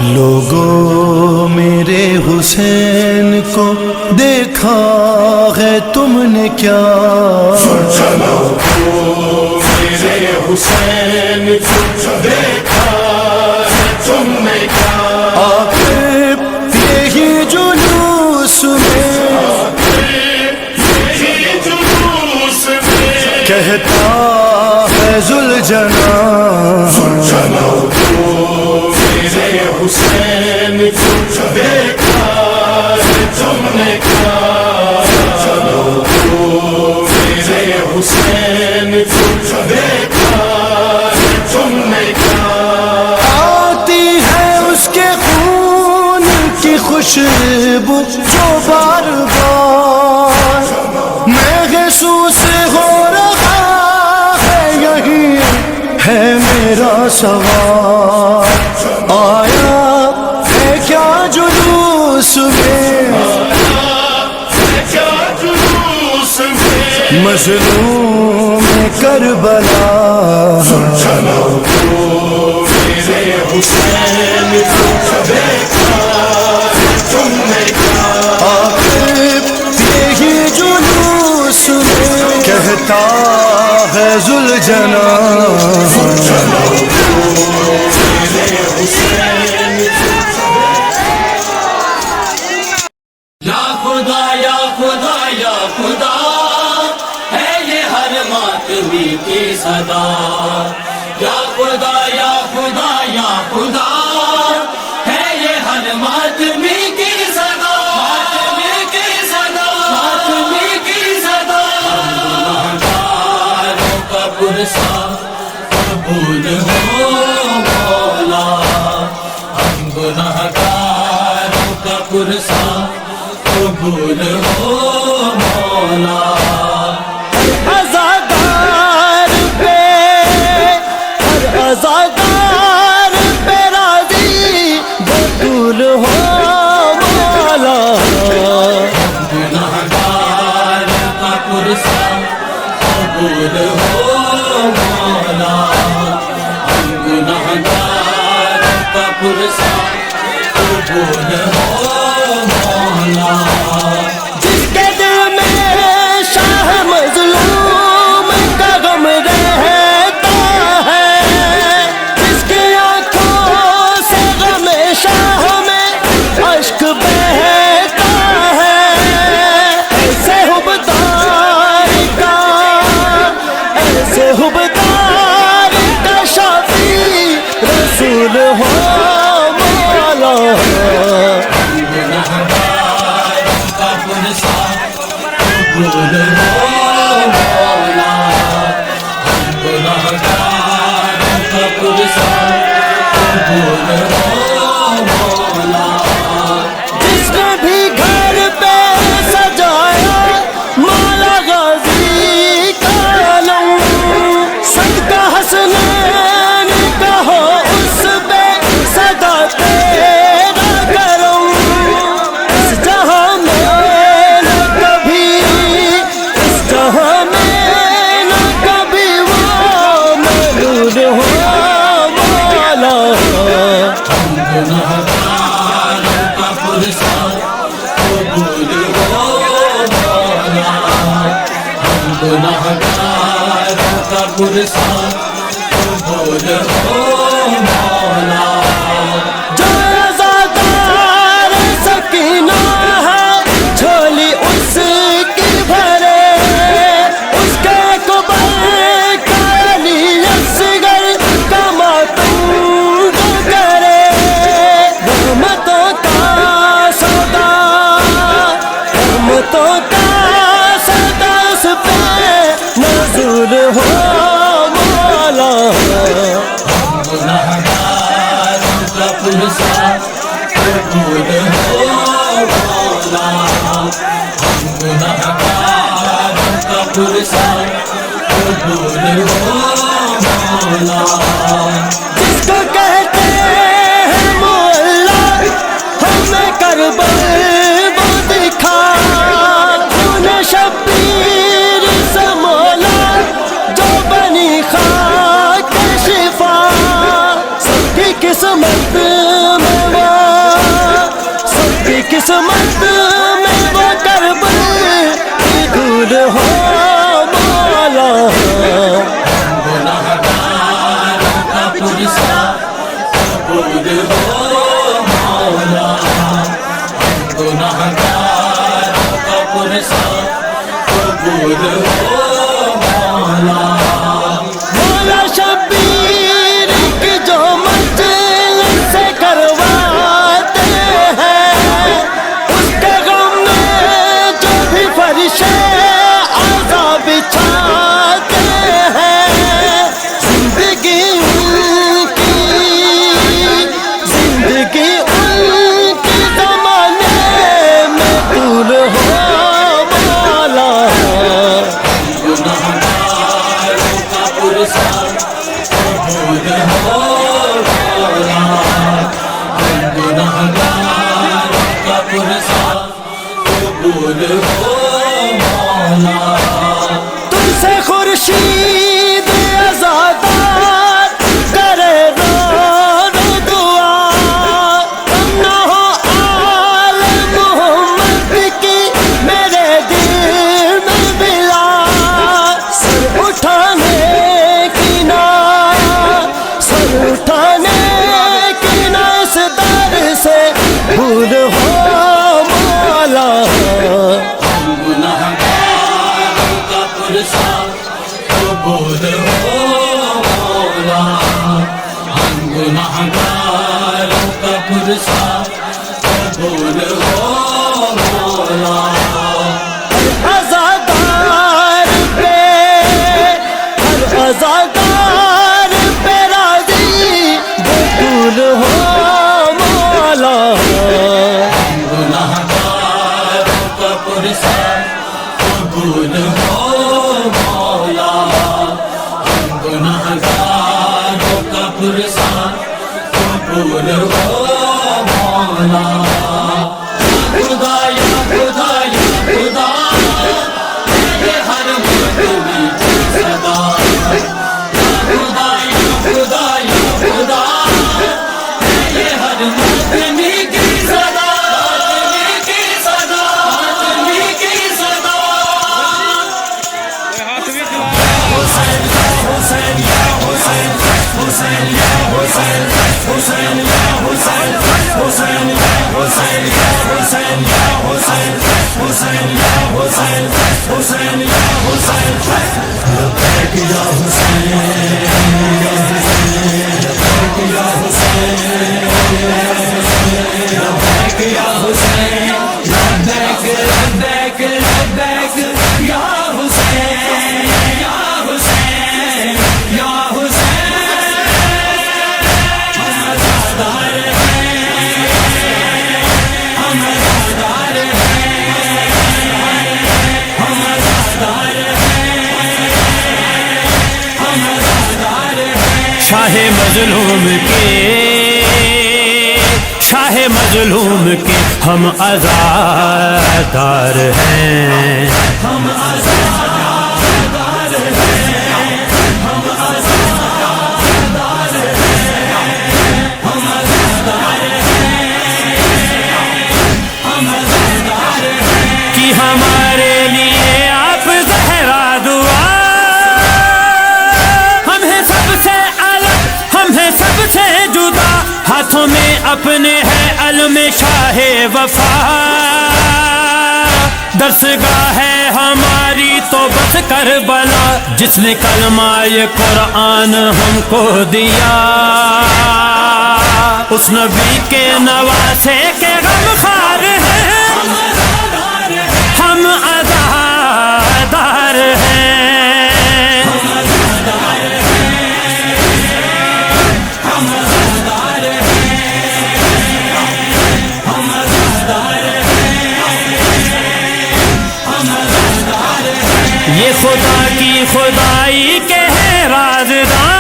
لوگوں میرے حسین کو دیکھا ہے تم نے کیا؟ لوگوں میرے حسین کو دیکھا ہے تم نے کیا؟ آخر یہی جلوس میں کہتا ہے ذوالجلال میرے حسین کو دیکھا ہے تم نے کیا؟ میرے حسین کو دیکھا ہے تم نے کیا؟ آتی ہے اس کے خون کی خوشبو جو بار بار محسوس ہو رہا ہے، یہی ہے میرا سوال۔ آیا ہے کیا جلوس میں مظلوم کربلا؟ میرے حسین کو دیکھا تم نے کیا؟ آخر یہی جلوس میں کہتا ہے ذوالجلال۔ یا خدا یا خدا یا خدا ہے یہ ہر ماتمی کی صدا۔ یا خدا یا خدا یا خدا ہے یہ ہر ماتمی کی صدا، ماتمی کی صدا، ماتمی کی صدا۔ گناہگاروں کا پرسہ قبول ہو مولا، ہم گناہگاروں کا پرسہ قبول ہو مولا۔ عزادار پہ ہر عزادار پہ راضی بطول ہو مولا۔ گناہگار کا پرسہ قبول ہو مولا، ہم گناہگار کا پرسہ قبول ہو مولا۔ جس کے دل میں شاہ مظلوم کا غم رہتا ہے، جس کی آنکھوں سے غم شاہ میں اشک بہتا ہے، ایسے حبدار کا، ایسے حبدار کا شافی رسول ہو مولا۔ گناہگاروں کا پرسہ قبول ہو مولا، ہم گناہگاروں کا پرسہ قبول ہو مولا۔ جس نے بھی گھر پہ سجایا مولا غازی کا علم، صدقہ حسنین کا ہو اس پہ صدا تیرا کرم۔ اس جہاں میں نہ کبھی، اس جہاں میں نہ کبھی وہ مغرور ہو مولا۔ ہم گناہگاروں کا پرسہ قبول ہو مولا، ہم گناہگاروں کا پرسہ قبول ہو مولا۔ جو عزادار سکینہ ہے جھولی اس کی بھرے، اس کے قبر کا علی اصغر کا ماتم جو کرے، رحمتوں کا سودا، رحمتوں کا سودا اس پہ نازل ہو مولا۔ گناہگاروں کا پرسہ قبول ہو مولا، ہم گناہگاروں کا پرسہ قبول ہو مولا۔ جس کو کہتے ہیں مولا ہمیں کربل وہ دکھا، انہیں شبیر سے مولا جو بنی خاک شفا، سب کی قسمت میں قسمت میں وہ کربل کی دور ہو مولا گناہگاروں کا پرسہ قبول ہو مولا گناہگاروں کا پرسہ قبول ہو مولا مولا شبیر کی جو مجلس سے کرواتے ہیں اس کے غم میں جو بھی فرشے عذاب بچھاتے ہیں زندگی ان کی زمانے میں دور ہو مولا گناہگاروں کا پرسہ قبول ہو مولا گناہگاروں کا پرسہ قبول ہو مولا تم سے خورشید عزادار کرے رو رو دعا تم نہ ہو آل محمد کی میرے دل میں بلا سر اٹھانے کی نا اس در سے دور ہو مولا گناہگاروں کا پرسہ قبول ہو مولا گناہگاروں کا پرسہ قبول ہو مولا عزادار پہ ہر عزادار پہ راضی وہ دور ہو مولا گناہگاروں کا پرسہ قبول ہو مولا گناہگاروں کا پرسہ قبول ہو مولا خدا یا خدا یا خدا یہ ہر مدنی کی صدا خدا یا خدا یا خدا یہ ہر مدنی کی صدا کی صدا کی صدا حسین حسین یا حسین حسین یا حسین حسین یا حسین حسین یا حسین حسین یا حسین حسین یا حسین حسین یا حسین لبیک یا حسین لبیک یا حسین لبیک یا حسین لبیک لبیک لبیک یا حسین یا حسین یا حسین ہم عزادار ہیں ہم عزادار ہیں ہم عزادار ہیں ہم عزادار ہیں شاہ مظلوم کے ہم عزادار ہیں ہم عزادار ہیں ہم عزادار ہیں ہم عزادار ہیں ہم عزادار ہیں کہ ہمارے لیے آپ زہرا دعا ہم ہیں سب سے الگ ہم ہیں سب سے جدا ہاتھوں میں اپنے ہے علم شاہ وفا دستگاہ ہے ہماری تو بس کربلا جس نے کلمہ یہ قرآن ہم کو دیا اس نبی کے نواسے کے غم خوار ہیں ہم عزادار ہیں یہ خدا کی خدائی کے ہیں رازدار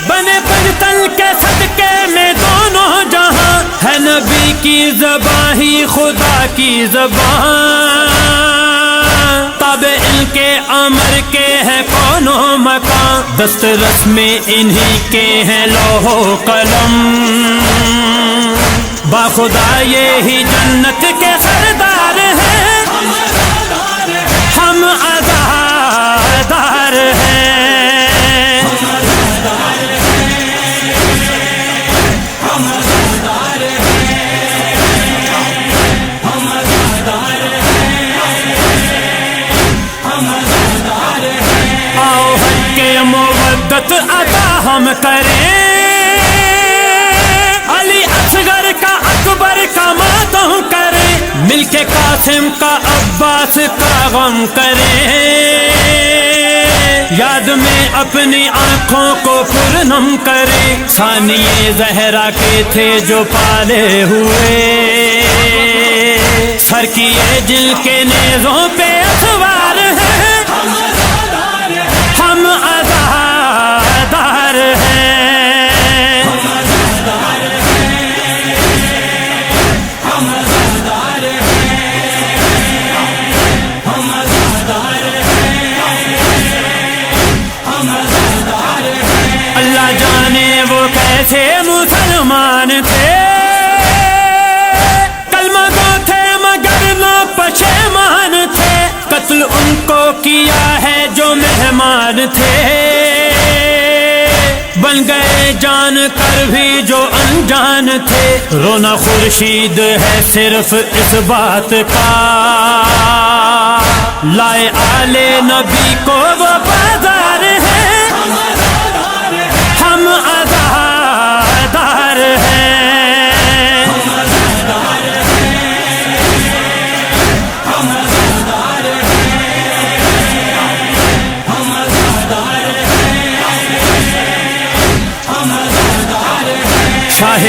بنے پنجتن کے صدقے میں دونوں جہاں ہے نبی کی زبان ہی خدا کی زبان تابع ان کے امر کے ہیں کون و مکان دسترس میں انہی کے ہیں لوح و قلم باخدا یہی جنت کے سردار ہیں، ہم عزادار ہیں۔ آؤ حق کے مودت عطا ہم کریں، علی اصغر کا اکبر کا ماتم کریں، مل کے قاسم کا عباس کا غم کریں، یاد میں اپنی آنکھوں کو پرنم کریں، ثانیے زہرا کے تھے جو پالے ہوئے، سر کیے جن کے نیزوں پہ اسوار ہیں، ہم عزادار ہیں۔ اللہ جانے وہ کیسے مسلمان تھے، کلمہ گو تھے مگر نہ پشیمان تھے، قتل ان کو کیا ہے جو مہمان تھے، بن گئے جان کر بھی جو انجان تھے، رونا خورشید ہے صرف اس بات کا، لائے آل نبی کو وہ بازار ہے، ہم عزادار ہیں۔ شاہ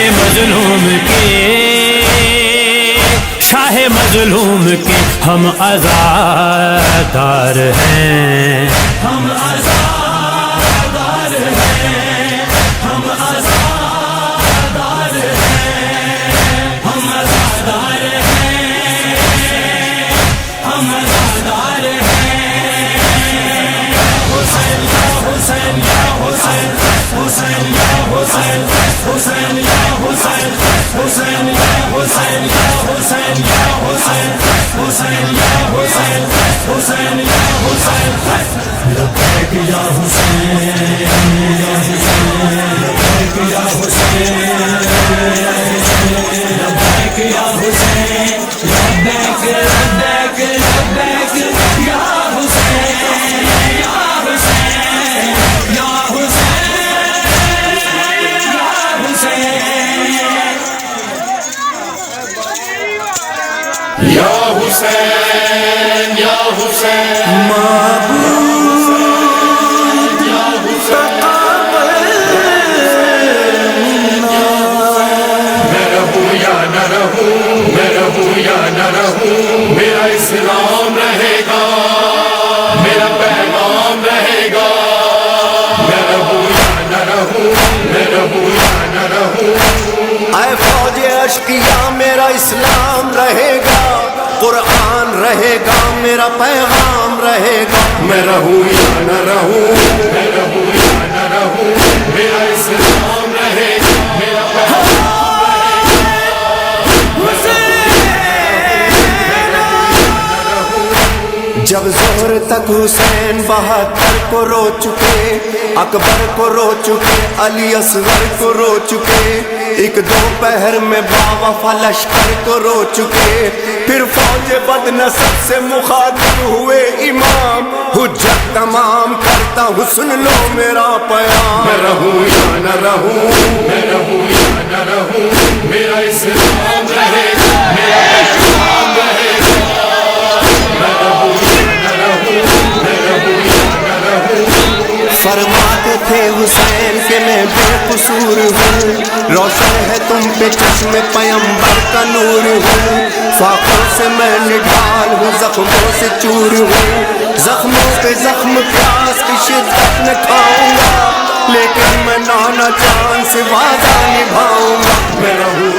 مظلوم کے ہم عزادار ہیں، ہم عزادار ہیں، ہم عزادار ہیں، ہم عزادار ہیں، ہم عزادار ہیں۔ حسین یا حسین یا حسین، حسین یا حسین، حسین یا حسین، حسین یا حسین یا حسین یا حسین، حسین یا حسین، حسین یا حسین، لبیک یا حسین، یا حسین، لبیک یا حسین، لبیک یا حسین، لبیک لبیک لبیک یا حسین، یا حسین، یا حسین، یا حسین، یا حسین، یا حسین، میرا اسلام رہے گا، میرا پیغام رہے گا، میں رہوں یا نہ رہوں، میں رہوں یا نہ رہوں۔ اے فوج اشقیاء میرا اسلام رہے گا، قرآن رہے گا، میرا پیغام رہے گا، میں رہوں یا نہ رہوں، میں رہوں یا نہ رہوں، میرا اسلام رہے گا، میرا پیغام جب ظہر تک حسین 72 کو رو چکے، اکبر کو رو چکے، علی اصغر کو رو چکے، ایک دوپہر میں باوفا لشکر کو رو چکے، پھر فوج بد نصب سے مخاطب ہوئے امام، حجت تمام کرتا ہوں سن لو میرا پیام، میں رہوں یا نہ رہوں، میں رہوں یا نہ رہوں، میرا اسلام رہے گا، میرا پیغام رہے گا، میں رہوں یا نہ رہوں، میں رہوں یا نہ رہوں۔ فرماتے تھے حسین کہ میں بے قصور ہوں، روشن ہے تم پہ چشم پیمبر کا نور ہوں، فاقوں سے میں نڈھال ہوں، زخموں سے چور ہوں، زخموں پہ زخم پیاس کی شدت میں کھاؤں گا، لیکن میں نانا جان سے وعدہ نبھاؤں گا، میں رہوں